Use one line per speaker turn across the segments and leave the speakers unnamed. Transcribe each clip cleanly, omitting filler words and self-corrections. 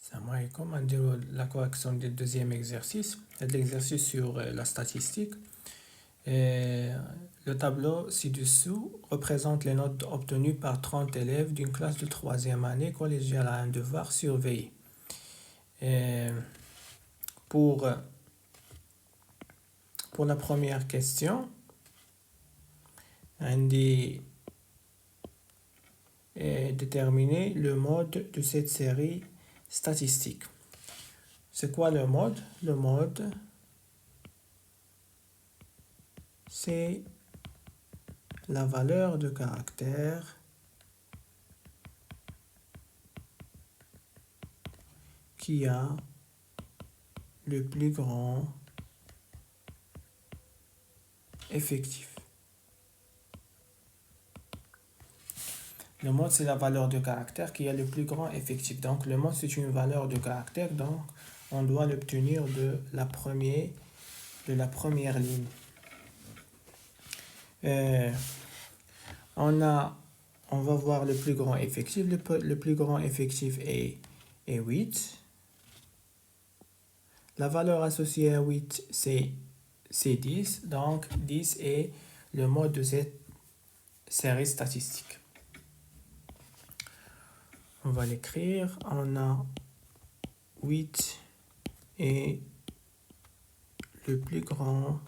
Salam alaikum, on déroule la correction du deuxième exercice, l'exercice sur la statistique. Et le tableau ci-dessous représente les notes obtenues par 30 élèves d'une classe de 3e année collégiale à un devoir surveillé. Et pour la première question, on dit déterminer le mode de cette série statistique. C'est quoi le mode? Le mode, c'est la valeur de caractère qui a le plus grand effectif. Le mode, c'est la valeur de caractère qui a le plus grand effectif. Donc, le mode, c'est une valeur de caractère. Donc, on doit l'obtenir de la première ligne. On va voir le plus grand effectif. Le plus grand effectif est 8. La valeur associée à 8, c'est 10. Donc, 10 est le mode de cette série statistique. On va l'écrire. On a 8 est le plus grand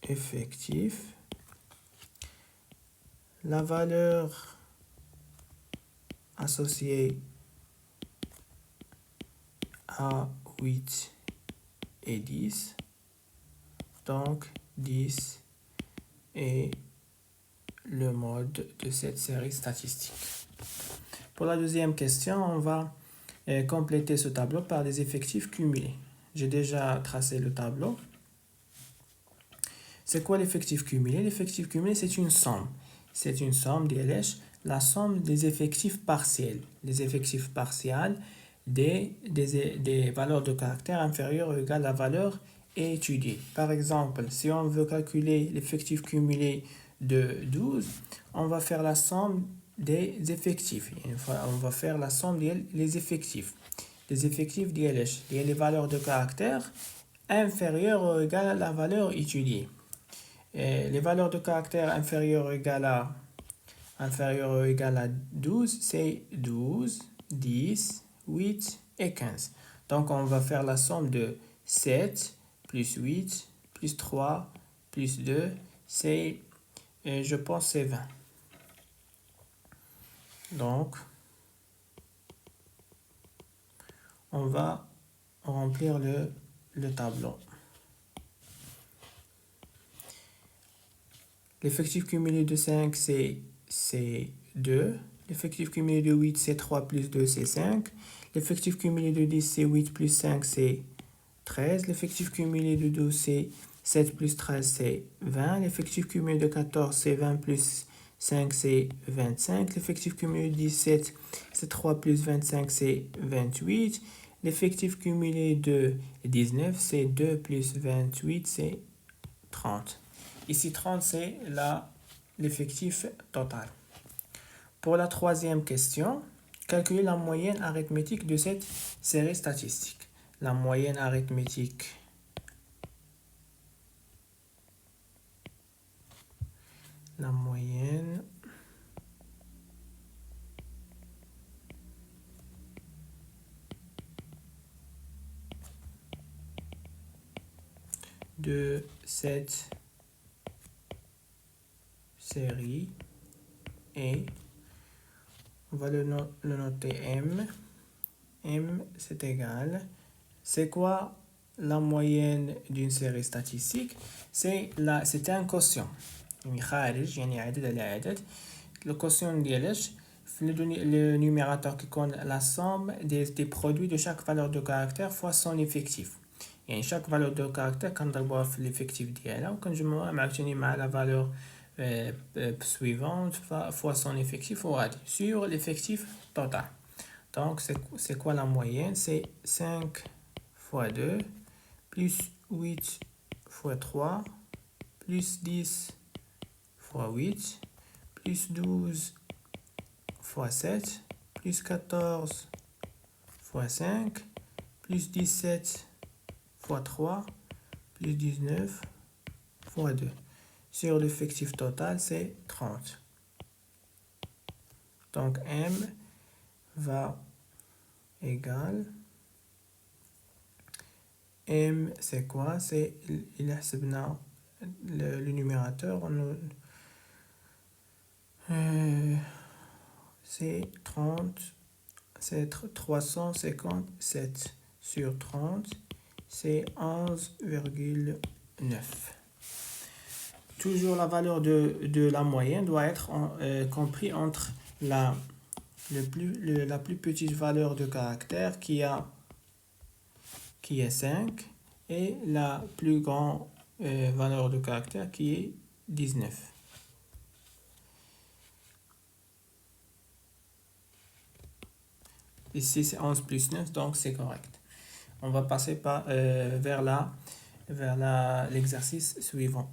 effectif. La valeur associée à 8 est 10. Donc, 10 est le mode de cette série statistique. Pour la deuxième question, on va compléter ce tableau par des effectifs cumulés. J'ai déjà tracé le tableau. C'est quoi l'effectif cumulé? L'effectif cumulé, c'est une somme. C'est une somme la somme des effectifs partiels. Les effectifs partiels des valeurs de caractère inférieures ou égales à la valeur étudiée. Par exemple, si on veut calculer l'effectif cumulé de 12, on va faire la somme des effectifs. On va faire la somme des effectifs. Les effectifs les valeurs de caractère inférieures ou égales à la valeur étudiée. Et les valeurs de caractère inférieures ou égales à 12, c'est 12, 10, 8 et 15. Donc, on va faire la somme de 7 plus 8 plus 3 plus 2, je pense, c'est 20. Donc, on va remplir le tableau. L'effectif cumulé de 5, c'est 2. L'effectif cumulé de 8, c'est 3 plus 2, c'est 5. L'effectif cumulé de 10, c'est 8 plus 5, c'est 13. L'effectif cumulé de 12, c'est 7 plus 13, c'est 20. L'effectif cumulé de 14, c'est 20 plus 5, c'est 25. L'effectif cumulé de 17, c'est 3 plus 25, c'est 28. L'effectif cumulé de 19, c'est 2 plus 28, c'est 30. Ici, 30, c'est l'effectif total. Pour la troisième question, calculer la moyenne arithmétique de cette série statistique. La moyenne arithmétique de cette série est, on va le noter M. M, c'est égal. C'est quoi la moyenne d'une série statistique? C'est un quotient. Le quotient ديالش le numérateur qui compte la somme des produits de chaque valeur de caractère fois son effectif. يعني chaque valeur de caractère كنضربوها في l'effectif ديالها وكنجمعوها مع la valeur suivante fois son effectif وغادي sur l'effectif total. Donc c'est quoi la moyenne? C'est 5 fois 2 plus 8 fois 3 plus 10 fois 8 plus 12 fois 7 plus 14 fois 5, plus 17 fois 3, plus 19 fois 2. Sur l'effectif total, c'est 30. Donc, M va égal. M, c'est quoi? C'est, il a le numérateur. C'est 30, c'est 357 sur 30, c'est 11,9. Toujours la valeur de la moyenne doit être compris entre la plus petite valeur de caractère qui est 5 et la plus grande valeur de caractère qui est 19. Ici, c'est 11 plus 9, donc c'est correct. On va passer vers l'exercice suivant.